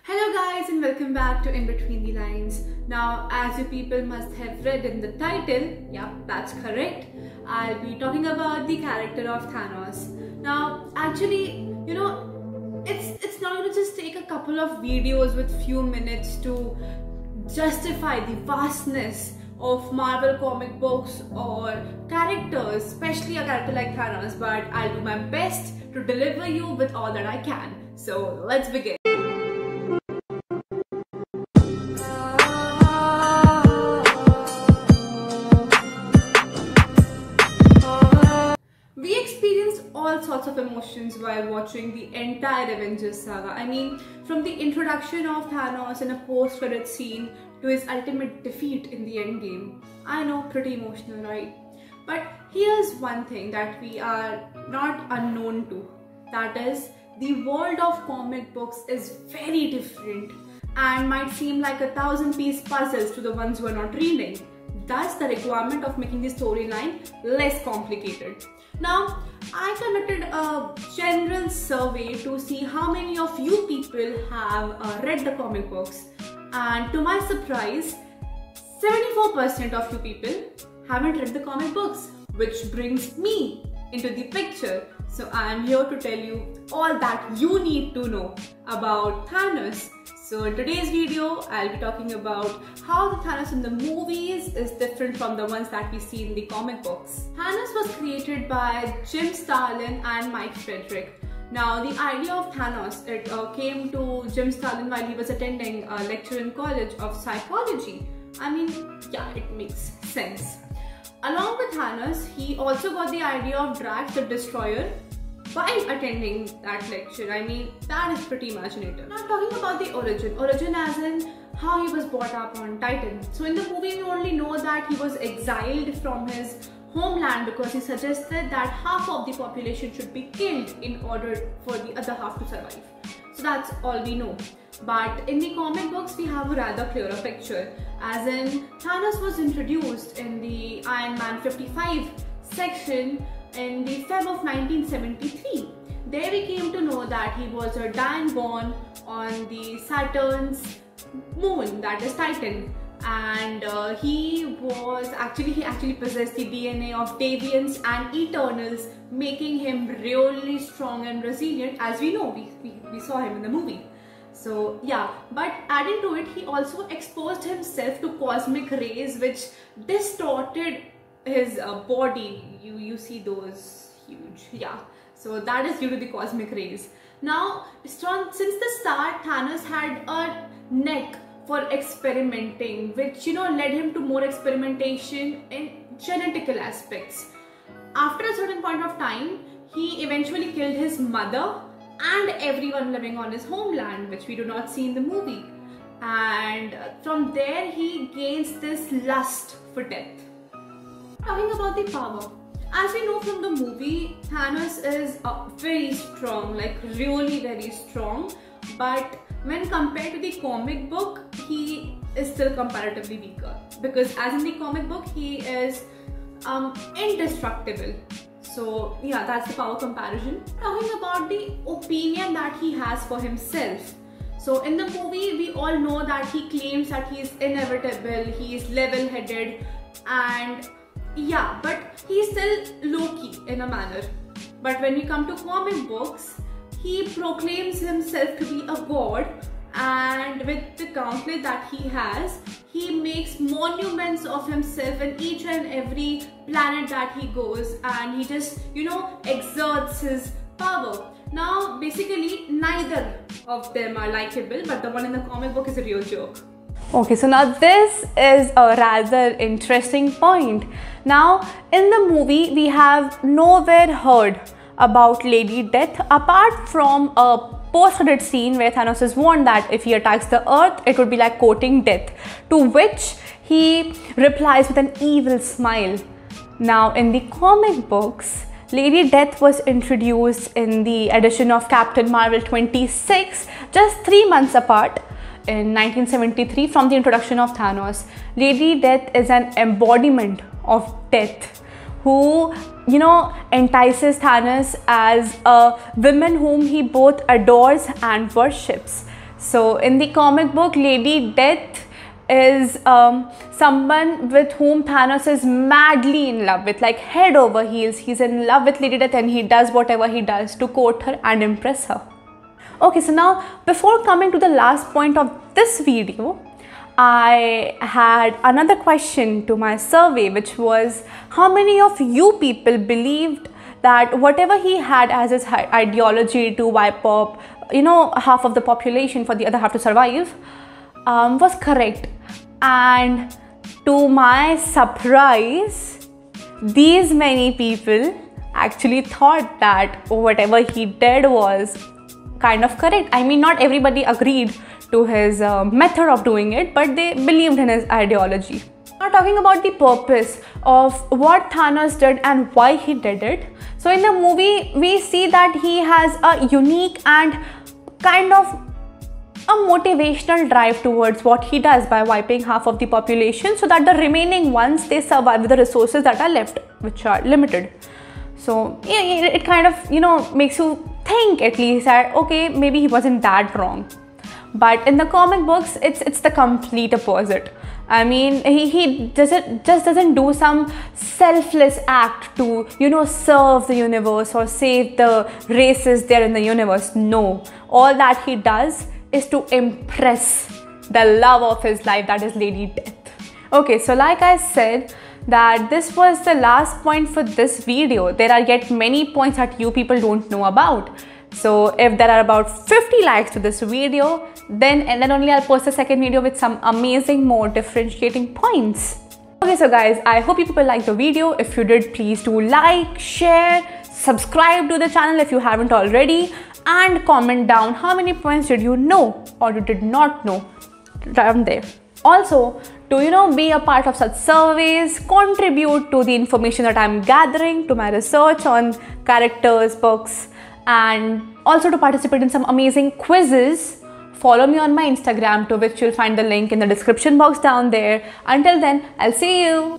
Hello guys and welcome back to In Between the Lines. Now, as you people must have read in the title, yeah, that's correct, I'll be talking about the character of Thanos. Now, actually, it's not going to just take a couple of videos with few minutes to justify the vastness of Marvel comic books or characters, especially a character like Thanos, but I'll do my best to deliver you with all that I can. So let's begin. We experienced all sorts of emotions while watching the entire Avengers saga. I mean, from the introduction of Thanos in a post-credit scene to his ultimate defeat in the Endgame. I know, pretty emotional, right? But here's one thing that we are not unknown to. That is, the world of comic books is very different and might seem like 1,000-piece puzzles to the ones who are not reading. Thus, the requirement of making the storyline less complicated. Now, I conducted a general survey to see how many of you people have read the comic books, and to my surprise, 74% of you people haven't read the comic books, which brings me into the picture. So I am here to tell you all that you need to know about Thanos. So in today's video, I'll be talking about how the Thanos in the movies is different from the ones that we see in the comic books. Thanos was created by Jim Starlin and Mike Frederick. Now, the idea of Thanos, it came to Jim Starlin while he was attending a lecture in College of Psychology. I mean, yeah, it makes sense. Along with Thanos, he also got the idea of Drax the Destroyer while attending that lecture. I mean, that is pretty imaginative. Now, talking about the origin as in how he was brought up on Titan. So in the movie, we only know that he was exiled from his homeland because he suggested that half of the population should be killed in order for the other half to survive. So that's all we know. But in the comic books, we have a rather clearer picture. As in, Thanos was introduced in the Ironman 55 section in the Feb of 1973. There we came to know that he was a Dian born on the Saturn's moon, that is Titan. And he actually possessed the DNA of Deviants and Eternals, making him really strong and resilient, as we know, we saw him in the movie. So yeah, but adding to it, he also exposed himself to cosmic rays which distorted his body. You see those huge, yeah. So that is due to the cosmic rays. Now, since the start, Thanos had a neck for experimenting, which led him to more experimentation in genetical aspects. After a certain point of time, he eventually killed his mother and everyone living on his homeland, which we do not see in the movie. And from there, he gains this lust for death. Talking about the power, as we know from the movie, Thanos is very strong, like really very strong. But when compared to the comic book, he is still comparatively weaker. Because as in the comic book, he is indestructible. So yeah, that's the power comparison. Talking about the opinion that he has for himself. So in the movie, we all know that he claims that he is inevitable, he is level-headed, and yeah, but he's still low-key in a manner. But when we come to comic books, he proclaims himself to be a god, and with the gauntlet that he has, he makes monuments of himself in each and every planet that he goes, and he just, exerts his power. Now, basically, neither of them are likable, but the one in the comic book is a real joke. Okay, so now this is a rather interesting point. Now, in the movie, we have nowhere heard about Lady Death apart from a post-credit scene where Thanos is warned that if he attacks the earth, it would be like courting death, to which he replies with an evil smile. Now, in the comic books, Lady Death was introduced in the edition of Captain Marvel 26, just 3 months apart, in 1973 from the introduction of Thanos. Lady Death is an embodiment of death who entices Thanos as a woman whom he both adores and worships. So in the comic book, Lady Death is someone with whom Thanos is madly in love with, like head over heels. He's in love with Lady Death and he does whatever he does to court her and impress her. Okay, so now before coming to the last point of this video, I had another question to my survey, which was how many of you people believed that whatever he had as his ideology to wipe up, half of the population for the other half to survive, was correct. And to my surprise, these many people actually thought that whatever he did was kind of correct. I mean, not everybody agreed to his method of doing it, but they believed in his ideology. Now talking about the purpose of what Thanos did and why he did it. So in the movie, we see that he has a unique and kind of a motivational drive towards what he does by wiping half of the population so that the remaining ones, they survive with the resources that are left, which are limited. So yeah, it kind of, makes you think at least that, okay, maybe he wasn't that wrong. But in the comic books, it's the complete opposite. I mean, he doesn't do some selfless act to, serve the universe or save the races there in the universe. No, all that he does is to impress the love of his life, that is Lady Death. Okay, so like I said, that this was the last point for this video. There are yet many points that you people don't know about. So if there are about 50 likes to this video, then only I'll post a second video with some amazing more differentiating points. Okay, so guys, I hope you people liked the video. If you did, please do like, share, subscribe to the channel if you haven't already, and comment down how many points did you know or you did not know down there. Also, to be a part of such surveys, contribute to the information that I'm gathering, to my research on characters, books, and also to participate in some amazing quizzes, follow me on my Instagram, to which you'll find the link in the description box down there. Until then, I'll see you.